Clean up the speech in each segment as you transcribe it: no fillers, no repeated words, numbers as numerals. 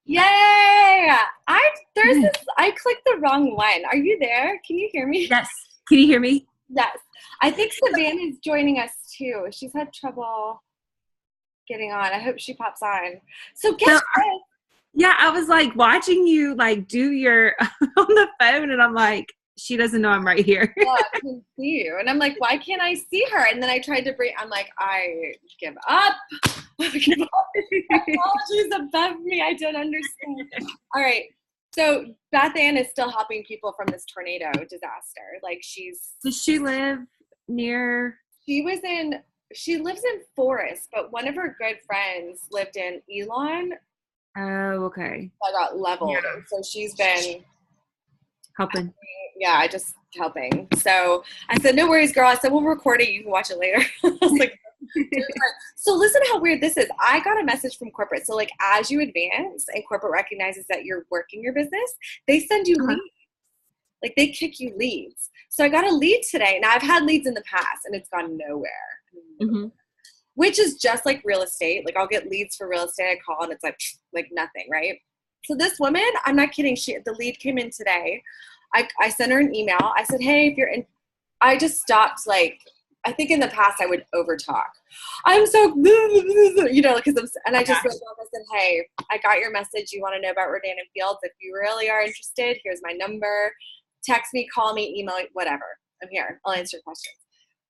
Yay! I clicked the wrong one. Are you there? Can you hear me? Yes. Can you hear me? Yes. I think Savannah's joining us too. She's had trouble getting on. I hope she pops on. So guess So what? yeah, I was like watching you like do your on the phone, and I'm like, she doesn't know I'm right here. Yeah, I can see you. And I'm like, why can't I see her? And then I tried to bring, I'm like, I give up. Technology is above me. I don't understand. All right. So Beth Ann is still helping people from this tornado disaster. Like Does she live near? she was in, she lives in Forest, but one of her good friends lived in Elon. Oh, okay. I got leveled. Yeah. And so she's been, Helping. yeah, just helping. So I said, no worries, girl. I said, we'll record it. You can watch it later. I was like, so listen to how weird this is. I got a message from corporate. So like as you advance and corporate recognizes that you're working your business, they send you leads. Like they kick you leads. So I got a lead today. Now I've had leads in the past and it's gone nowhere. Mm-hmm. Which is just like real estate. Like I'll get leads for real estate. I call and it's like nothing, right? So this woman, I'm not kidding. The lead came in today. I sent her an email. I said, hey, if you're in, I just stopped. Like, I think in the past I would over talk. I'm so, you know, and I just wrote down, I said, hey, I got your message. You want to know about Rodan and Fields. If you really are interested, here's my number. Text me, call me, email me, whatever. I'm here. I'll answer questions.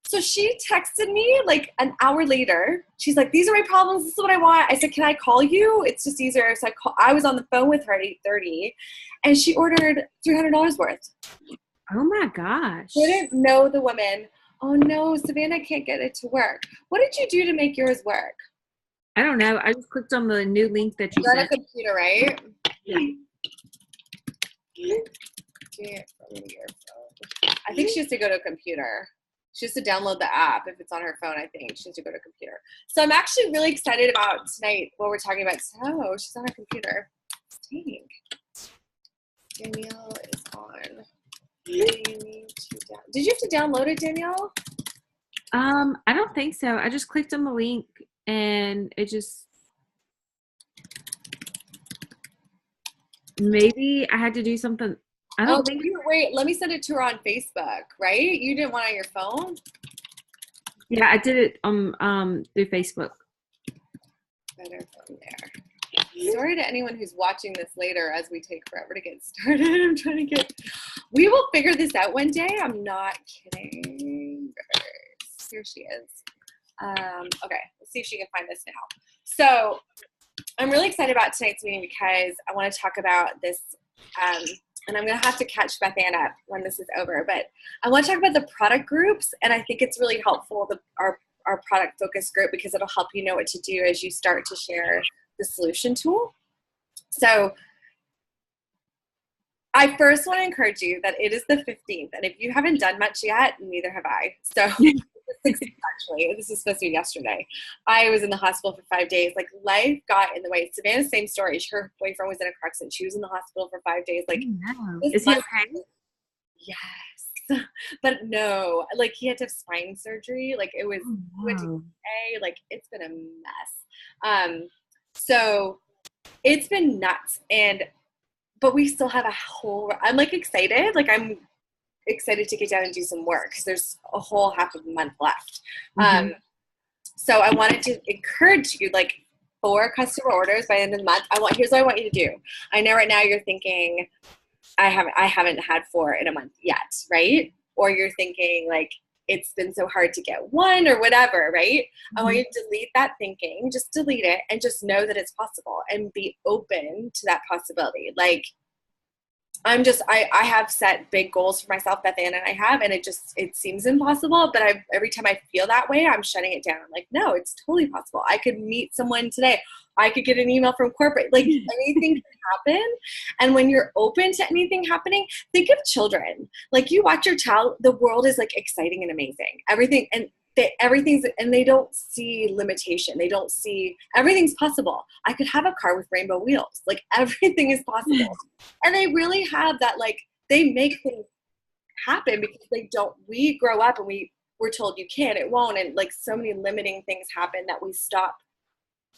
So she texted me like an hour later. She's like, these are my problems. This is what I want. I said, can I call you? It's just easier. So I was on the phone with her at 8:30 and she ordered $300 worth. Oh my gosh. Didn't know the woman. Oh no, Savannah can't get it to work. What did you do to make yours work? I don't know. I just clicked on the new link that you You're on a sent. computer, right? Yeah. I think she has to go to a computer. She has to download the app if it's on her phone, I think. She has to go to a computer. So I'm actually really excited about tonight, what we're talking about. Oh, she's on her computer. Dang. Danielle is on. Did you have to download it, Danielle? I don't think so. I just clicked on the link and it just maybe I had to do something. I don't think. Wait, let me send it to her on Facebook, right? You didn't want it on your phone? Yeah, I did it through Facebook. Better from there. Sorry to anyone who's watching this later as we take forever to get started. We will figure this out one day. I'm not kidding. Here she is. Okay, let's see if she can find this now. So I'm really excited about tonight's meeting because I want to talk about this, and I'm going to have to catch Beth Ann up when this is over, but I want to talk about the product groups, and I think it's really helpful, our product focus group, because it'll help you know what to do as you start to share the solution tool. So I first want to encourage you that it is the 15th, and if you haven't done much yet, neither have I. So actually, this is supposed to be yesterday. I was in the hospital for 5 days. Like life got in the way. Savannah's same story. Her boyfriend was in a car accident. She was in the hospital for 5 days. Like, no. Is he okay? Yes, but no. Like he had to have spine surgery. Like it was. Like it's been a mess. So it's been nuts, but we still have a whole. I'm like excited. Like I'm excited to get down and do some work because there's a whole half of a month left. So I wanted to encourage you, like 4 customer orders by the end of the month. Here's what I want you to do. I know right now you're thinking, I haven't had 4 in a month yet, right? Or you're thinking like it's been so hard to get 1 or whatever, right? I want you to delete that thinking, just delete it and just know that it's possible and be open to that possibility. Like I have set big goals for myself, Beth Ann and I have, and it seems impossible, but every time I feel that way, I'm shutting it down. I'm like, no, it's totally possible. I could meet someone today. I could get an email from corporate. Like anything can happen. And when you're open to anything happening, think of children. Like you watch your child, the world is like exciting and amazing. Everything, and they don't see limitation. They don't see everything's possible. I could have a car with rainbow wheels. Like everything is possible. And they really have that, like they make things happen because we grow up and we're told you can't, it won't. And like so many limiting things happen that we stop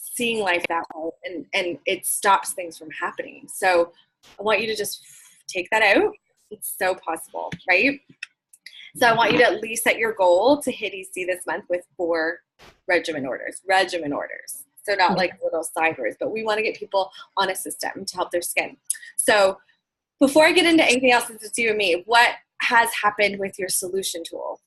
seeing life that way, and it stops things from happening. So I want you to just take that out. It's so possible, right? So I want you to at least set your goal to hit EC this month with 4 regimen orders. So not like little side orders, but we want to get people on a system to help their skin. So before I get into anything else, since it's you and me, what has happened with your solution tool?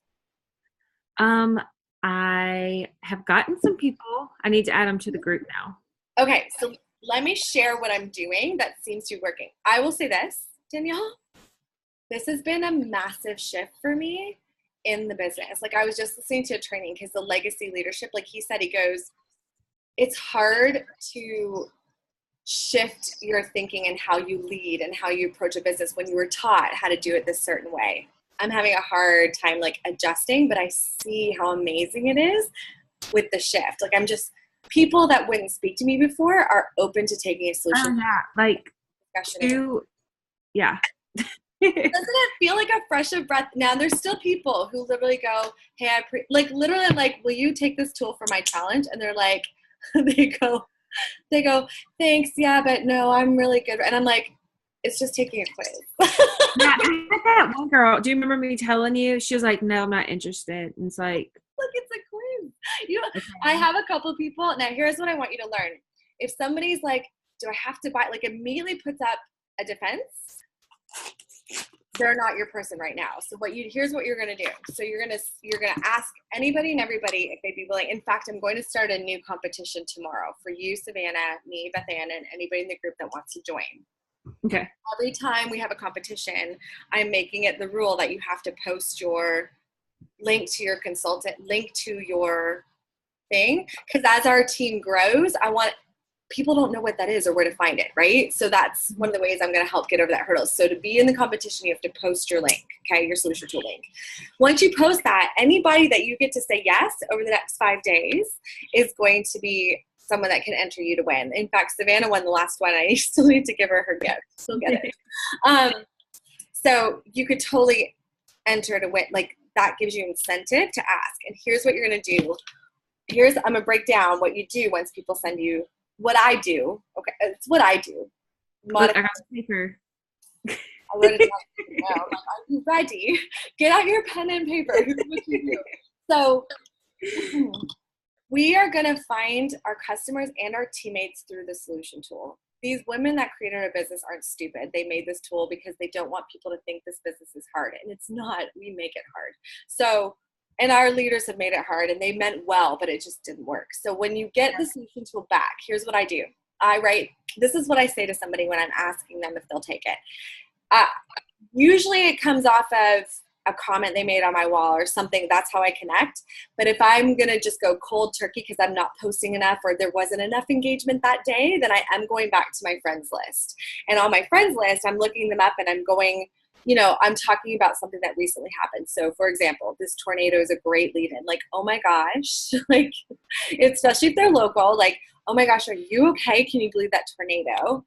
I have gotten some people. I need to add them to the group now. Okay, so let me share what I'm doing that seems to be working. I will say this, Danielle, this has been a massive shift for me in the business. Like I was just listening to a training because the legacy leadership, like he said, he goes, it's hard to shift your thinking and how you lead and how you approach a business when you were taught how to do it this certain way. I'm having a hard time like adjusting, but I see how amazing it is with the shift. Like I'm just, people that wouldn't speak to me before are open to taking a solution. Yeah, like yeah. Doesn't it feel like a fresh of breath? Now there's still people who literally go, hey, like literally I'm like, will you take this tool for my challenge? And they're like, they go, thanks, yeah, but no, I'm really good. And I'm like, it's just taking a quiz. Yeah, I had that one girl. Do you remember me telling you? She was like, no, I'm not interested. And it's like, look, it's a quiz. Okay. I have a couple people. Now, here's what I want you to learn. If somebody's like, do I have to buy, like immediately puts up a defense, they're not your person right now. So here's what you're going to do. So you're going to ask anybody and everybody if they'd be willing. In fact, I'm going to start a new competition tomorrow for you, Savannah, me, Beth Ann, and anybody in the group that wants to join. Okay. Every time we have a competition, I'm making it the rule that you have to post your link to your consultant, link to your thing. Because as our team grows, people don't know what that is or where to find it, right? So that's one of the ways I'm going to help get over that hurdle. So to be in the competition, you have to post your link, okay, your solution tool link. Once you post that, anybody that you get to say yes over the next 5 days is going to be someone that can enter you to win. In fact, Savannah won the last one. I still need to give her gift. She'll get it. So you could totally enter to win. Like that gives you incentive to ask. And here's what you're going to do. I'm going to break down what you do once people send you what I do. Okay, it's what I do. I got the paper. I wrote it down. Now. Are you ready? Get out your pen and paper. Here's what you do. So we are going to find our customers and our teammates through the solution tool. These women that created a business aren't stupid. They made this tool because they don't want people to think this business is hard. And it's not. We make it hard. So, and our leaders have made it hard and they meant well, but it just didn't work. So when you get the solution tool back, here's what I do. This is what I say to somebody when I'm asking them if they'll take it. Usually it comes off of a comment they made on my wall or something. That's how I connect. But if I'm going to just go cold turkey because I'm not posting enough or there wasn't enough engagement that day, then I am going back to my friends list. And on my friends list, I'm looking them up and I'm going, I'm talking about something that recently happened. So for example, this tornado is a great lead in. Like, oh my gosh, like, especially if they're local, like, oh my gosh, are you okay? Can you believe that tornado?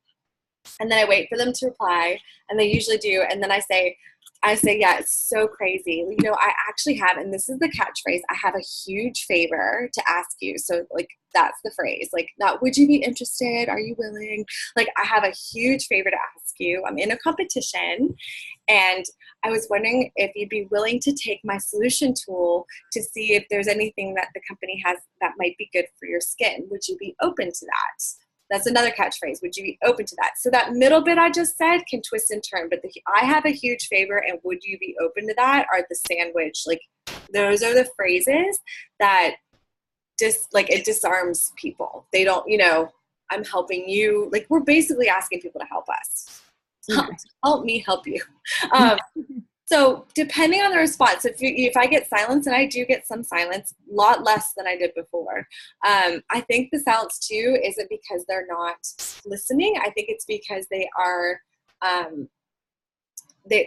And then I wait for them to reply and they usually do. And then I say, yeah, it's so crazy. I actually have, and this is the catchphrase, I have a huge favor to ask you. So like, that's the phrase, like not, would you be interested? Are you willing? Like I have a huge favor to ask you. I'm in a competition and I was wondering if you'd be willing to take my solution tool to see if there's anything that the company has that might be good for your skin. Would you be open to that? That's another catchphrase. Would you be open to that? So that middle bit I just said can twist and turn, but I have a huge favor and would you be open to that are the sandwich. Like those are the phrases that it disarms people. They don't, I'm helping you. Like we're basically asking people to help us. Help me help you. So depending on the response, if I get silence, and I do get some silence, a lot less than I did before, I think the silence too isn't because they're not listening. I think it's because they are, I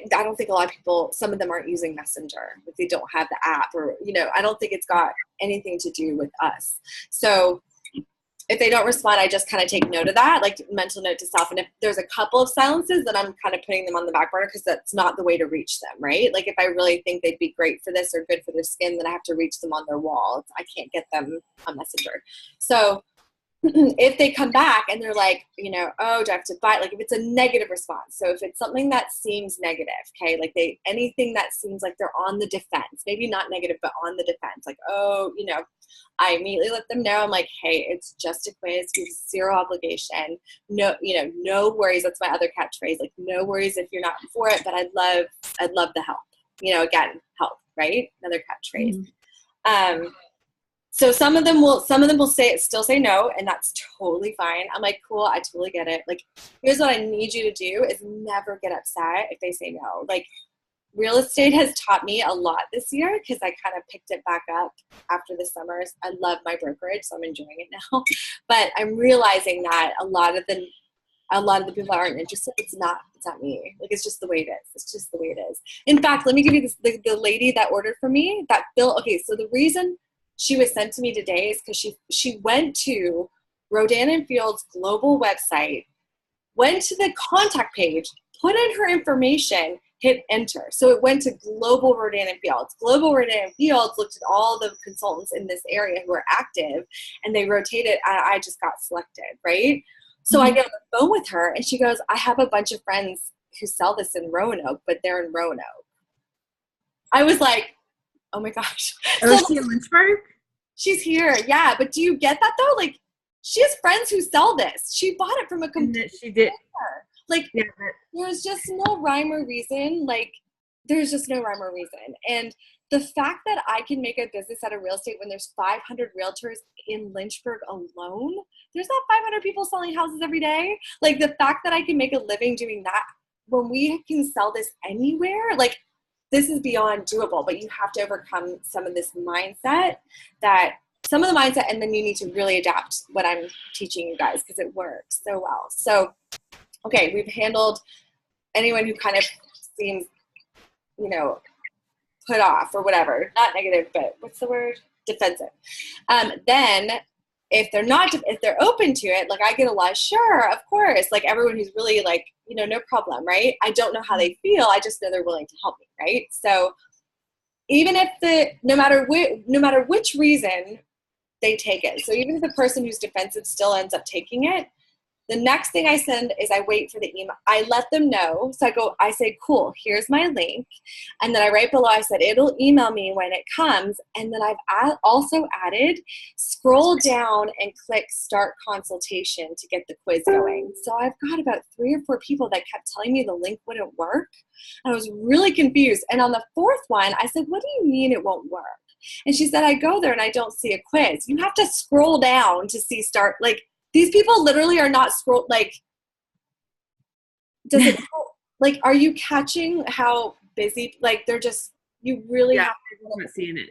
don't think a lot of people, some of them aren't using Messenger, like they don't have the app or, I don't think it's got anything to do with us. So if they don't respond, I just kind of take note of that, like mental note to self. And if there's a couple of silences, then I'm kind of putting them on the back burner because that's not the way to reach them, right? Like if I really think they'd be great for this or good for their skin, then I have to reach them on their wall. I can't get them on Messenger. So if they come back and they're like, you know, oh, do I have to buy? Like if it's a negative response. So if it's something that seems negative, okay, like anything that seems like they're on the defense, maybe not negative, but on the defense, like, oh, you know, I immediately let them know. I'm like, hey, it's just a quiz. You have zero obligation. No, you know, no worries. That's my other catchphrase. Like, no worries if you're not for it, but I'd love the help. You know, again, help, right? Another catchphrase. So some of them will still say no, and that's totally fine. I'm like, cool, I totally get it. Like, here's what I need you to do is never get upset if they say no. Like, real estate has taught me a lot this year because I kind of picked it back up after the summers. I love my brokerage, so I'm enjoying it now. But I'm realizing that a lot of the people that aren't interested, it's not me. Like, it's just the way it is. It's just the way it is. In fact, let me give you this, the lady that ordered for me, that bill. Okay, so the reason she was sent to me today is because she went to Rodan & Field's global website, went to the contact page, put in her information, hit enter. So it went to Global Rodan & Fields. Global Rodan & Fields looked at all the consultants in this area who are active, and they rotated. I just got selected, right? So I get on the phone with her, and she goes, I have a bunch of friends who sell this in Roanoke, but they're in Roanoke. I was like, oh my gosh. Oh, is she in Lynchburg? She's here, yeah. But do you get that though? Like, she has friends who sell this. She bought it from a competitor. She did. Like, yeah. There's just no rhyme or reason. Like, there's just no rhyme or reason. And the fact that I can make a business out of real estate when there's 500 realtors in Lynchburg alone, there's not 500 people selling houses every day. Like, the fact that I can make a living doing that when we can sell this anywhere, like, this is beyond doable, but you have to overcome some of this mindset and then you need to really adapt what I'm teaching you guys because it works so well. So, okay, we've handled anyone who kind of seems, you know, put off or whatever, not negative, but what's the word? Defensive. Then if they're open to it, like I get a lot, sure, of course, like everyone who's really like, you know, no problem, right? I don't know how they feel. I just know they're willing to help me, right? So even if no matter which reason they take it, so even if the person who's defensive still ends up taking it, the next thing I send is I wait for the email. I let them know. So I say, cool, here's my link. And then I write below, I said, it'll email me when it comes. And then I've also added, scroll down and click start consultation to get the quiz going. So I've got about 3 or 4 people that kept telling me the link wouldn't work. I was really confused. And on the 4th one, I said, what do you mean it won't work? And she said, I go there and I don't see a quiz. You have to scroll down to see start, like, these people literally are not like, does it, like, are you catching how busy, like, they're just, you really have to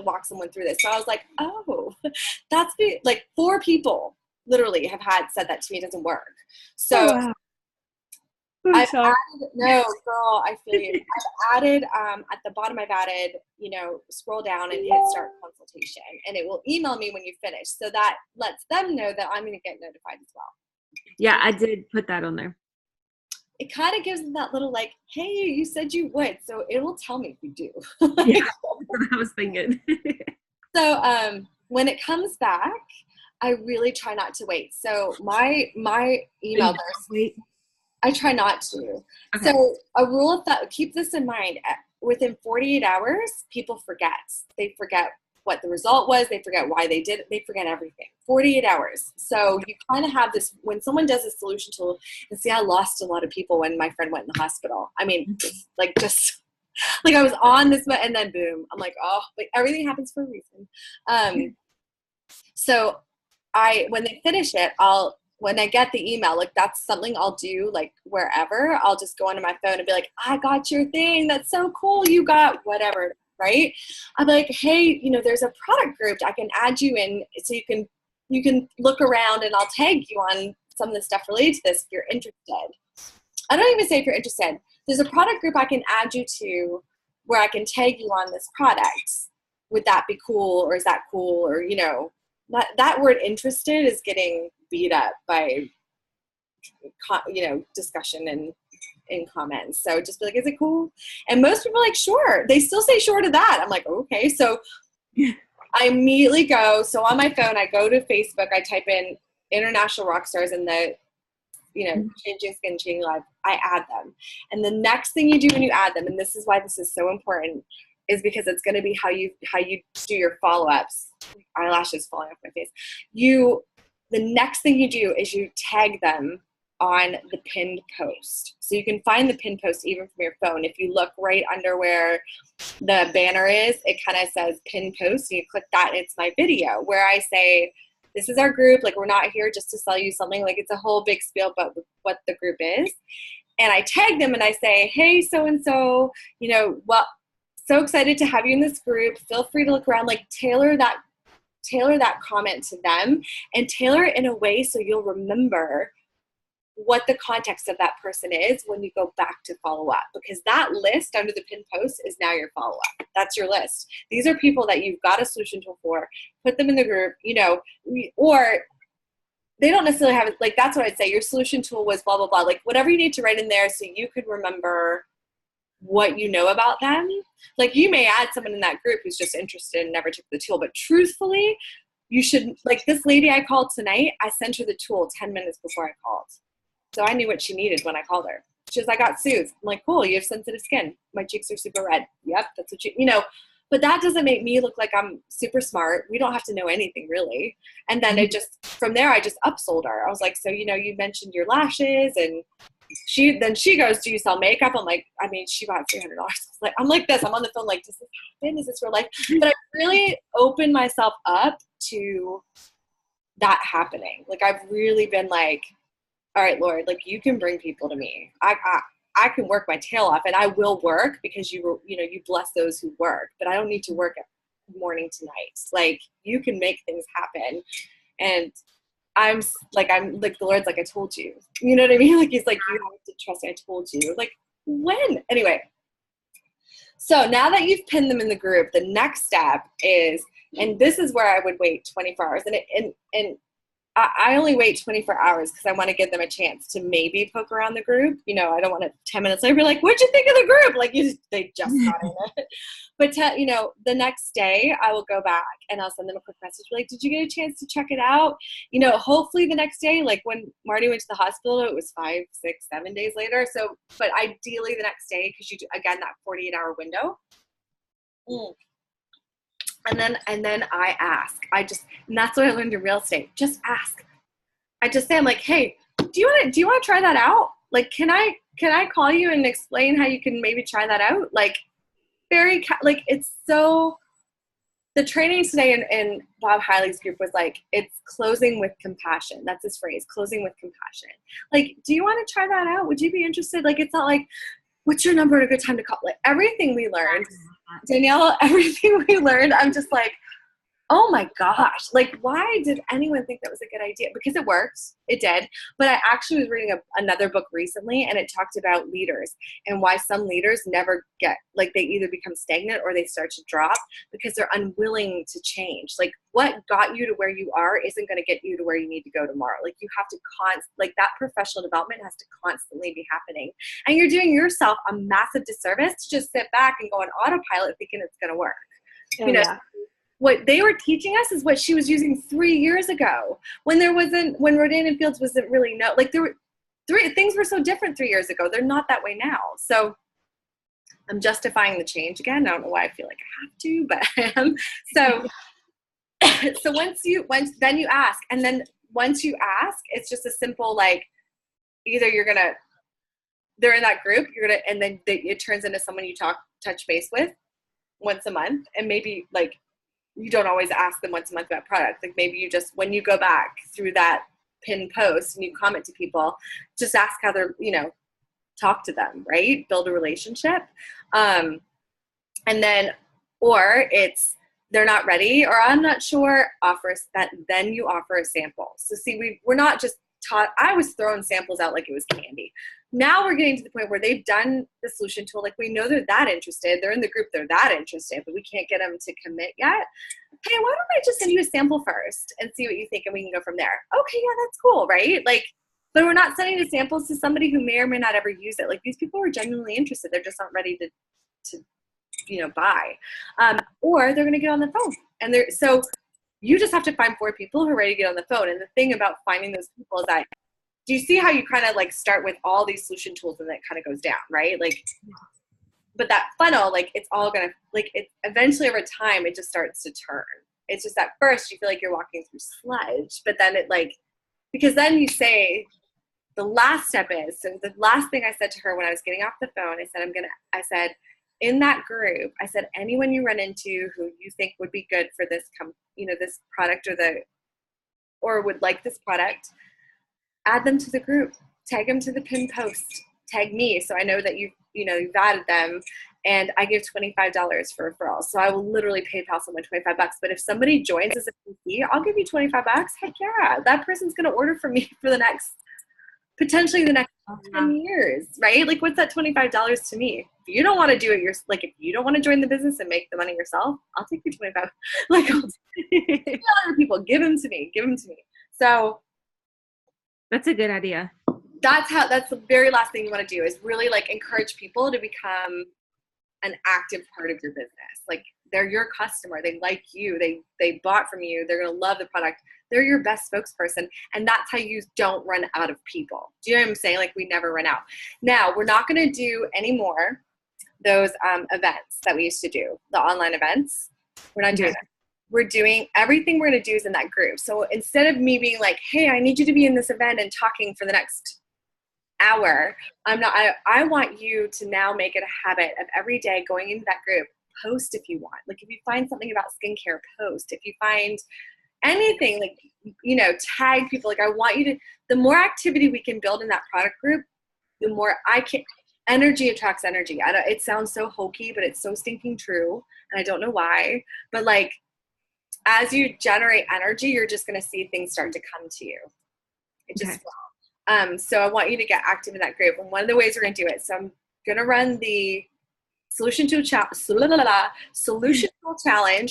walk someone through this. So I was like, oh, that's like 4 people literally have said that to me, it doesn't work. So I feel you. I've added, at the bottom, I've added, you know, scroll down and hit start consultation, and it will email me when you finish. So that lets them know that I'm going to get notified as well. Yeah, I did put that on there. It kind of gives them that little like, hey, you said you would. So it will tell me if you do. Yeah, that's what I was thinking. So when it comes back, I really try not to wait. So my email list, I try not to. Okay. So a rule of thumb, keep this in mind, within 48 hours, people forget. They forget what the result was. They forget why they did it. They forget everything. 48 hours. So you kind of have this, when someone does a solution tool, and see, I lost a lot of people when my friend went in the hospital. I mean, like just, like I was on this, and then boom, I'm like, oh, like everything happens for a reason. So when they finish it, when I get the email, like that's something I'll do, like wherever, I'll just go onto my phone and be like, I got your thing. That's so cool. You got whatever, right? I'm like, hey, you know, there's a product group I can add you in, so you can look around and I'll tag you on some of the stuff related to this if you're interested. I don't even say if you're interested. There's a product group I can add you to where I can tag you on this product. Would that be cool? Or is that cool? Or, you know, that word interested is getting beat up by, you know, discussion and in comments. So just be like, is it cool? And most people are like, sure. They still say sure to that. I'm like, okay. So I immediately go, so on my phone, I go to Facebook, I type in international rock stars in the, changing skin, changing life, I add them. And the next thing you do when you add them, and this is why this is so important, is because it's going to be how you do your follow-ups. Eyelashes falling off my face. The next thing you do is you tag them on the pinned post. So you can find the pinned post even from your phone. If you look right under where the banner is, it kind of says pinned post. And you click that, and it's my video where I say, this is our group. Like, we're not here just to sell you something. Like, it's a whole big spiel about what the group is. And I tag them and I say, hey, so-and-so, well, so excited to have you in this group. Feel free to look around, like tailor that comment to them and tailor it in a way so you'll remember what the context of that person is when you go back to follow up, because that list under the pinned post is now your follow up. That's your list. These are people that you've got a solution tool for. Put them in the group, or they don't necessarily have it. Like, that's what I'd say. Your solution tool was blah, blah, blah. Like, whatever you need to write in there so you could remember what you know about them. Like, you may add someone in that group who's just interested and never took the tool, but truthfully, you should, like this lady I called tonight, I sent her the tool 10 minutes before I called. So I knew what she needed when I called her. She was, I got soothed. I'm like, cool, you have sensitive skin. My cheeks are super red. Yep, that's what but that doesn't make me look like I'm super smart. We don't have to know anything really. And then from there, I just upsold her. I was like, so, you mentioned your lashes, and she goes, do you sell makeup? I'm like, she bought $300. I'm like this, I'm on the phone, like, does this happen? Is this real life? But I really opened myself up to that happening. Like, I've really been like, all right, Lord, like, you can bring people to me. I can work my tail off, and I will work because you bless those who work, but I don't need to work morning to night. Like, you can make things happen. And I'm like, the Lord's like, I told you, you know what I mean? Like, he's like, you have to trust me. I told you. Like, when? Anyway. So now that you've pinned them in the group, the next step is, and this is where I would wait 24 hours. And I only wait 24 hours because I want to give them a chance to maybe poke around the group. I don't want to 10 minutes later be like, what'd you think of the group? Like, they just got in it. But, the next day I will go back and I'll send them a quick message. Like, did you get a chance to check it out? Hopefully the next day, like when Marty went to the hospital, it was 5, 6, 7 days later. So, but ideally the next day, because you do, again, that 48-hour window. And then I ask. And that's what I learned in real estate. Just ask. I just say, I'm like, hey, do you want to try that out? Like, can I call you and explain how you can maybe try that out? Like, it's so. The training today in Bob Hiley's group was like, it's closing with compassion. That's his phrase, closing with compassion. Like, do you want to try that out? Would you be interested? Like, it's not like, what's your number and a good time to call? Like, everything we learned. Danielle, everything we learned, I'm just like, oh my gosh, like, why did anyone think that was a good idea? Because it worked. It did. But I actually was reading another book recently, and it talked about leaders and why some leaders never get, like, they either become stagnant or they start to drop because they're unwilling to change. Like, what got you to where you are isn't going to get you to where you need to go tomorrow. Like, you have to that professional development has to constantly be happening. And you're doing yourself a massive disservice to just sit back and go on autopilot thinking it's going to work. Yeah. What they were teaching us is what she was using 3 years ago when Rodan and Fields wasn't really there were things were so different 3 years ago. They're not that way now. So I'm justifying the change again. I don't know why I feel like I have to, but I am. So then you ask, and then once you ask, it's just a simple, like, either they're in that group, and then it turns into someone you touch base with once a month, and maybe, like, you don't always ask them once a month about product. Like, maybe you just, when you go back through that pinned post and you comment to people, just ask how they're, talk to them, right? Build a relationship. And then, or it's, they're not ready, or I'm not sure, then you offer a sample. So see, we're not just taught, I was throwing samples out like it was candy. Now we're getting to the point where they've done the solution tool. Like, we know they're that interested. They're in the group. They're that interested, but we can't get them to commit yet. Hey, why don't I just send you a sample first and see what you think, and we can go from there. Okay, yeah, that's cool, right? Like, but we're not sending the samples to somebody who may or may not ever use it. Like, these people are genuinely interested. They're just not ready to buy. Or they're going to get on the phone And so you just have to find 4 people who are ready to get on the phone. And the thing about finding those people is that, do you see how you kind of like start with all these solution tools and then it kind of goes down, right? Like, but that funnel, like it's all going to, like it eventually over time, it just starts to turn. It's just at first you feel like you're walking through sludge, but then it like, because then you say, the last step is, so the last thing I said to her when I was getting off the phone, I said, in that group, I said, anyone you run into who you think would be good for this, this product or would like this product, add them to the group, tag them to the pinned post, tag me. So I know that you've added them, and I give $25 for referrals. So I will literally PayPal someone $25. But if somebody joins as a PC, I'll give you $25. Heck yeah. That person's going to order from me for potentially the next 10 years, right? Like, what's that $25 to me? If you don't want to do it, if you don't want to join the business and make the money yourself, I'll take your 25. Like, I'll take other people, give them to me. So that's a good idea. That's the very last thing you want to do is really like encourage people to become an active part of your business. Like, they're your customer. They like you. They bought from you. They're going to love the product. They're your best spokesperson. And that's how you don't run out of people. Do you know what I'm saying? Like, we never run out. Now, we're not going to do any more those events that we used to do, the online events. We're not doing that. We're doing everything we're going to do is in that group. So instead of me being like, hey, I need you to be in this event and talking for the next hour, I want you to now make it a habit of every day going into that group, post if you want. Like, if you find something about skincare, post. If you find anything, like, tag people. Like, I want you to, the more activity we can build in that product group, the more energy attracts energy. It sounds so hokey, but it's so stinking true. And I don't know why, but like, as you generate energy, you're just going to see things start to come to you. It just will. So I want you to get active in that group. And one of the ways we're going to do it, so I'm going to run the Solution Tool Challenge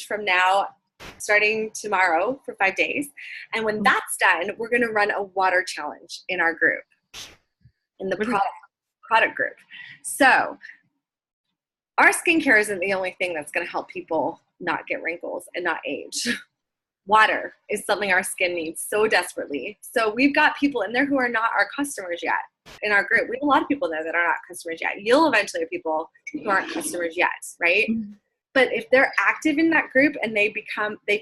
from now, starting tomorrow for 5 days. And when that's done, we're going to run a water challenge in our group, in the product group. So our skincare isn't the only thing that's going to help people not get wrinkles and not age. Water is something our skin needs so desperately. So we've got people in there who are not our customers yet in our group. We have a lot of people there that are not customers yet. You'll eventually have people who aren't customers yet, right? Mm-hmm. But if they're active in that group and they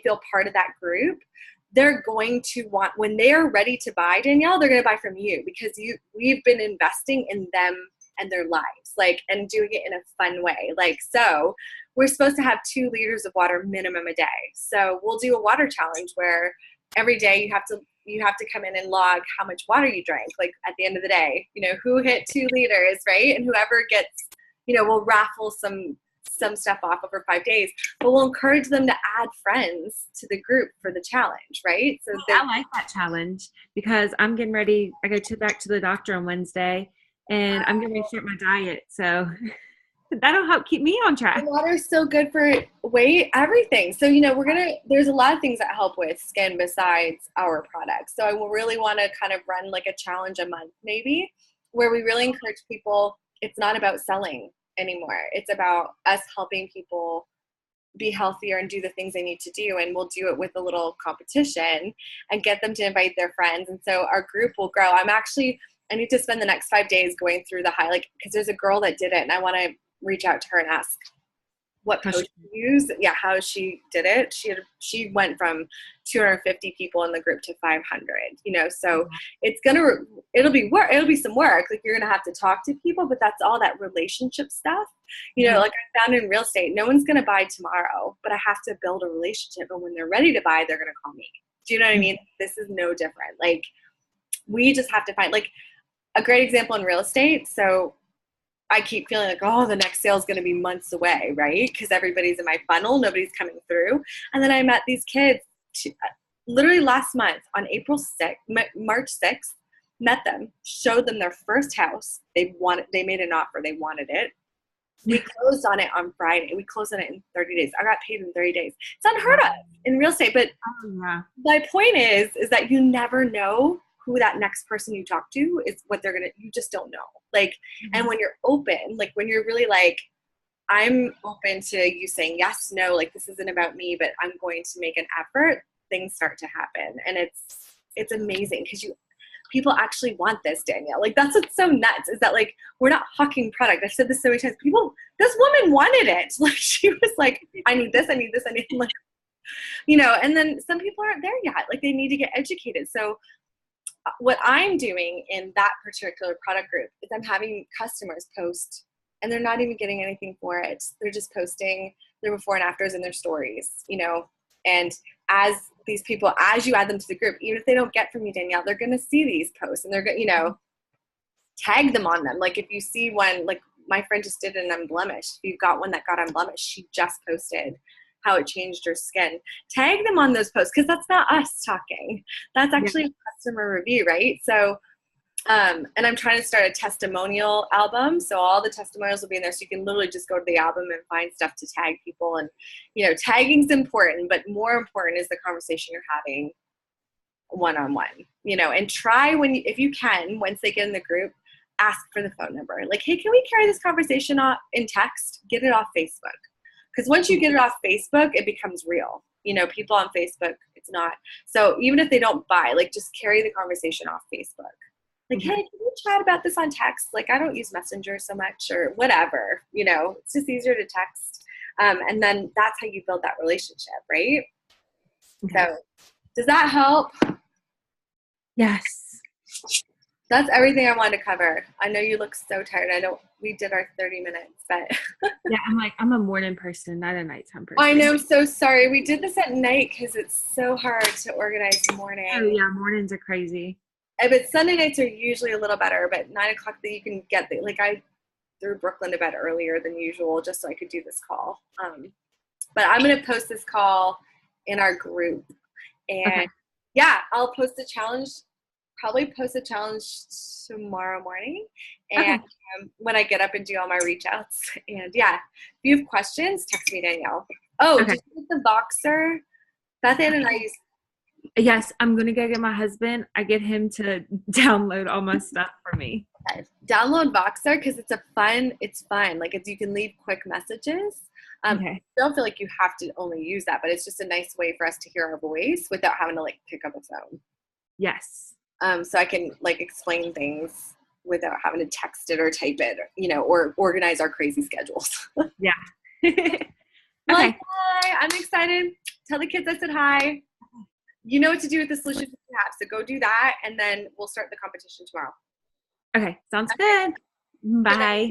feel part of that group, they're going to want, when they are ready to buy, Danielle, they're going to buy from you because we've been investing in them and their lives, like, and doing it in a fun way. Like, so we're supposed to have 2 liters of water minimum a day. So we'll do a water challenge where every day you have to come in and log how much water you drank. Like, at the end of the day, who hit 2 liters, right? And whoever gets, we'll raffle some stuff off over 5 days, but we'll encourage them to add friends to the group for the challenge, right? So I like that challenge because I'm getting ready. I go back to the doctor on Wednesday, and I'm going to start my diet. So that'll help keep me on track. The water is so good for weight, everything. So, there's a lot of things that help with skin besides our products. So I will really want to kind of run like a challenge a month, maybe, where we really encourage people. It's not about selling anymore. It's about us helping people be healthier and do the things they need to do. And we'll do it with a little competition and get them to invite their friends. And so our group will grow. I need to spend the next 5 days going through because there's a girl that did it, and I want to reach out to her and ask what coach she used. Yeah, how she did it. She went from 250 people in the group to 500, so it'll be some work. Like, you're going to have to talk to people, but that's all that relationship stuff. Like I found in real estate, no one's going to buy tomorrow, but I have to build a relationship. And when they're ready to buy, they're going to call me. Do you know what I mean? This is no different. Like, we just have to find, like, a great example in real estate. So I keep feeling like, the next sale is going to be months away, right? Because everybody's in my funnel, nobody's coming through. And then I met these kids literally last month on March 6th, met them, showed them their first house. They made an offer. They wanted it. We closed on it on Friday. We closed on it in 30 days. I got paid in 30 days. It's unheard of in real estate. But my point is that you never know who that next person you talk to is, what they're you just don't know. Like, and when you're open, like when you're really like, I'm open to you saying yes, no, like this isn't about me, but I'm going to make an effort, things start to happen. And it's amazing because people actually want this, Danielle. Like that's what's so nuts is that like we're not hawking product. I've said this so many times. This woman wanted it. Like she was like, I need this, I need this, I need like, and then some people aren't there yet. Like they need to get educated. So what I'm doing in that particular product group is I'm having customers post and they're not even getting anything for it. They're just posting their before and afters in their stories, and as these people, as you add them to the group, even if they don't get from you, Danielle, they're going to see these posts and they're going to, tag them on them. Like if you see one, like my friend just did an Unblemished. If you've got one that got Unblemished, she just posted how it changed her skin. Tag them on those posts because that's not us talking. That's actually a customer review, right? So, and I'm trying to start a testimonial album. So all the testimonials will be in there. So you can literally just go to the album and find stuff to tag people. And, tagging's important, but more important is the conversation you're having one-on-one, and try if you can, once they get in the group, ask for the phone number. Like, hey, can we carry this conversation in text? Get it off Facebook. Because once you get it off Facebook, it becomes real. People on Facebook, it's not. So even if they don't buy, like just carry the conversation off Facebook. Like, hey, can we chat about this on text? Like, I don't use Messenger so much or whatever, it's just easier to text. And then that's how you build that relationship, right? Okay. So does that help? Yes. That's everything I wanted to cover. I know you look so tired. I know we did our 30 minutes, but. Yeah, I'm a morning person, not a nighttime person. I know, I'm so sorry. We did this at night because it's so hard to organize the morning. Oh yeah, mornings are crazy. But Sunday nights are usually a little better, but 9 o'clock that you can get I threw Brooklyn to bed earlier than usual just so I could do this call. But I'm going to post this call in our group. And I'll post a challenge, probably post a challenge tomorrow morning. And when I get up and do all my reach outs. And if you have questions, text me, Danielle. Oh, just with the Voxer, Beth Ann and I use. Yes, I'm going to go get my husband. I get him to download all my stuff for me. Okay. Download Voxer because it's fun. Like you can leave quick messages. I don't feel like you have to only use that, but it's just a nice way for us to hear our voice without having to pick up a phone. Yes. So I can explain things without having to text it or type it, or organize our crazy schedules. Yeah. Hi, I'm excited. Tell the kids I said hi. You know what to do with the solutions you have, so go do that, and then we'll start the competition tomorrow. Okay, sounds good. Bye.